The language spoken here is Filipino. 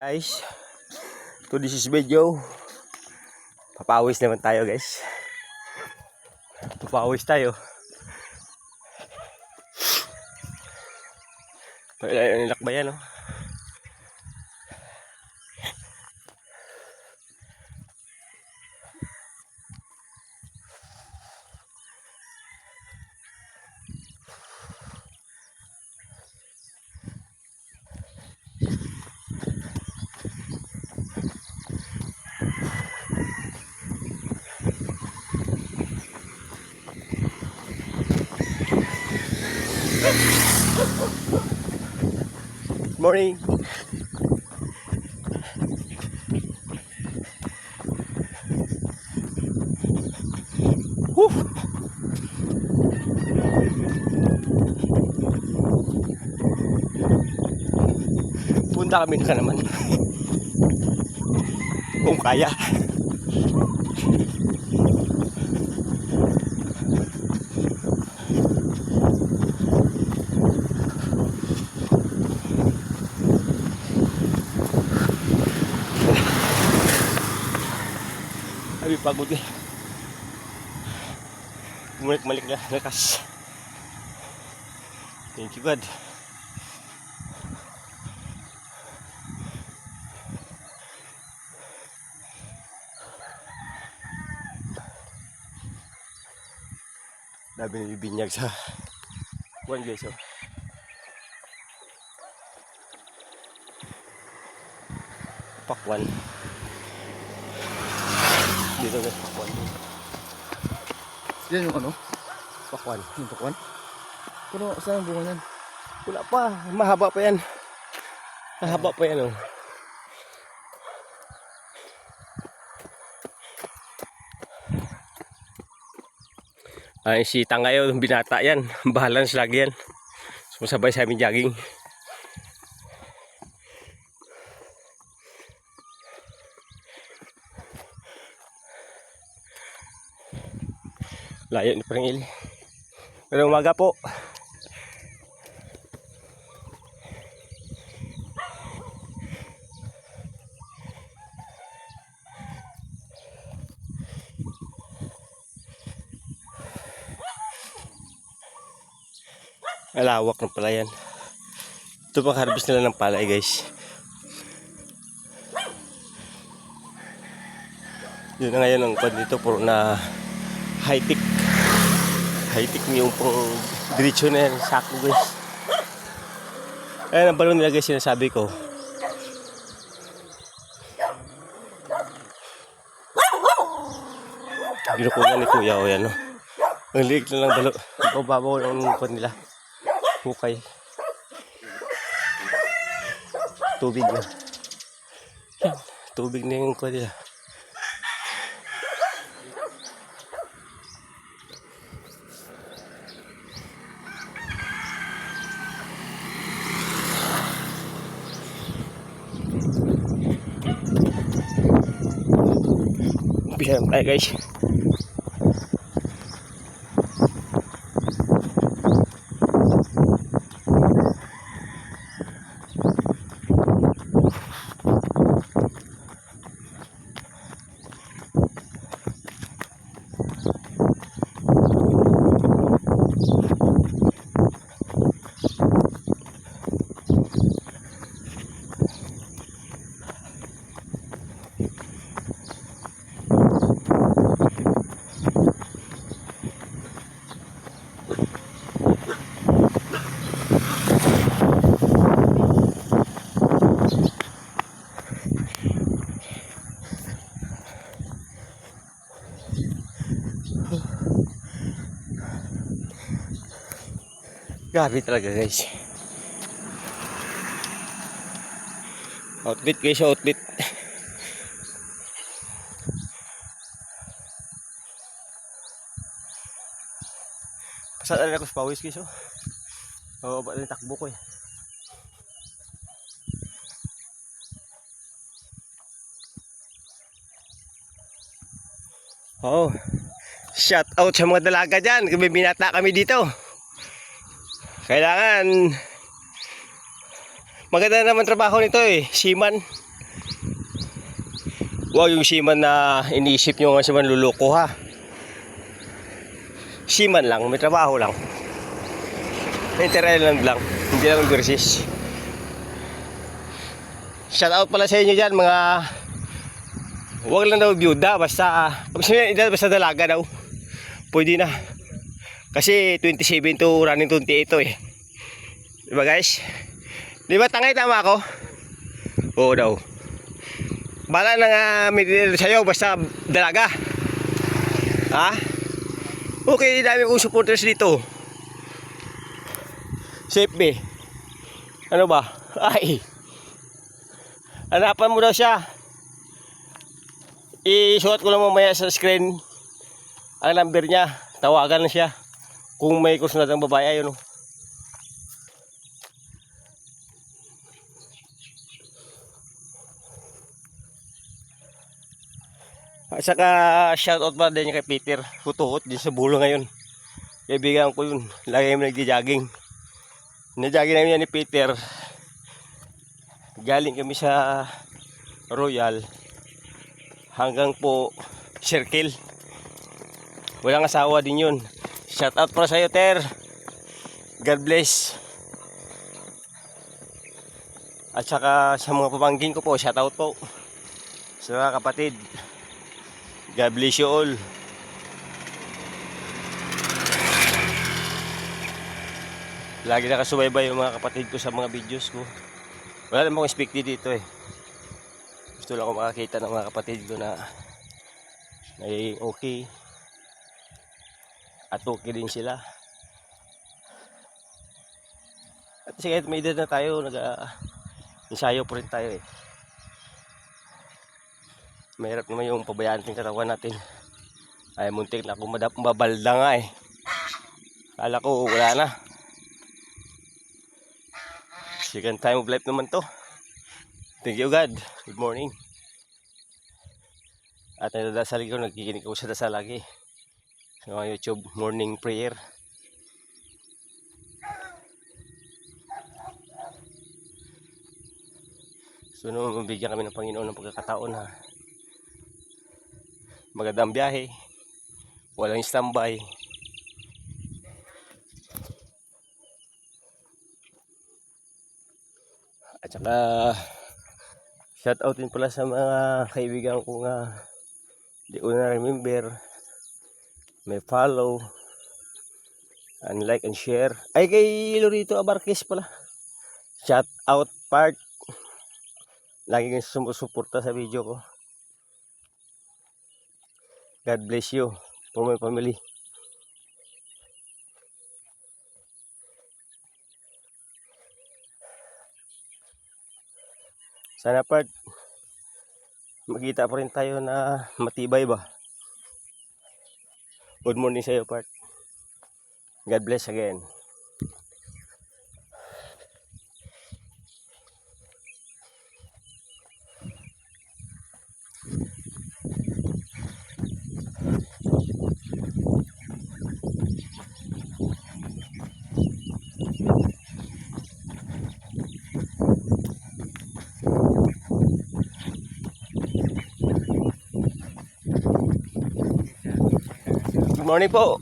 Guys, to this is video. Papawis naman tayo guys. Papawis tayo. Pagkailan yung nilakbayan, no? Morning. Woo. Punta kami ka naman. Kung kaya. Ay, pagod eh. Malik na lakas. Thank you God. Dami na bibinyag sa buwan guys, oh. Pakwan. Dito guys, pakwan. Yan yung ano? Pakwan. Yung pakwan? Pero saan ang bunga yan? Wala pa. Mahaba pa yan. Mahaba pa yan, oh. Ay, si Tangayo, binata yan. Balance lagi yan. Sumasabay sa amin jogging. Layo ni Pringil. Pero umaga po. Malawak ng palayan. Ito pang harvest nila ng palay guys. Yun na ngayon ang kwan dito. Puro na high-tech. High-tech yung pang diretsyo na yan. Sako guys. Ayan ang balon nila guys, sinasabi ko. Ginukunan ni Kuya o yan, no? Ang liig na lang balon. Bababaw ng kwan nila. Hukay. Tubig na. Yan. Tubig na yung kwan nila. Umpisa naman tayo guys. Grabe talaga guys. Outfit guys, outfit. Pasal ako sa pawis guys, oh. Bababa na yung takbo ko eh. Oh. Shout out sa mga dalaga dyan. Kami binata kami dito. Kailangan maganda naman trabaho nito eh. Seaman. Huwag yung seaman na iniisip nyo nga seaman luloko ha. Seaman lang, may trabaho lang. Inter-island lang, hindi lang overseas. Shout out pala sa inyo dyan mga. Huwag lang daw byuda, basta dalaga daw. Pwede na. Kasi 27 to running 28 to eh. Diba guys? Diba tangay tama ako? Oo daw. Bala na nga may sa'yo basta dalaga. Ha? Okay, dami kong supporters dito. Safe be. Ano ba? Ay. Hanapan mo daw siya. Isuot ko lang mamaya sa screen ang number niya. Tawagan na siya. Kung may kusunod ng babae, ayun o. At saka shoutout pa din kay Peter. Hutuhot din sa bulo ngayon. Kaibigan ko yun. Lagi kami nagdi-jogging. Nag-jogging namin yan ni Peter. Galing kami sa Royal hanggang po Circle. Walang asawa din yun. Shout out para sa'yo, Ter. God bless. At saka sa mga pamangkin ko po, shout out po. Sa mga kapatid, God bless you all. Lagi nakasubaybay yung mga kapatid ko sa mga videos ko. Wala naman akong expected dito eh. Gusto lang ako makakita ng mga kapatid ko na ay okay. At okay din sila. At sige, may edad na tayo, nag-ensayo po rin tayo eh. Mahirap naman yung pabayaan ng katawan natin. Ay, muntik na akong mabalda nga eh. Kala ko wala na. Second time of life naman to. Thank you God. Good morning. At nadadasal ko, nagkikinig ko sa dasal lagi. Sa mga YouTube morning prayer. So mabigyan kami ng Panginoon ng pagkakataon ha. Magandang biyahe. Walang standby. At saka shout out din pala sa mga kaibigan ko nga di ko na remember. May follow and like and share. Ay kay Lorito Abarquez pala. Shout out part. Lagi kang sumusuporta sa video ko. God bless you for my family. Sana part magkita pa rin tayo na matibay ba. Good morning sa iyo part. God bless again. Good morning po.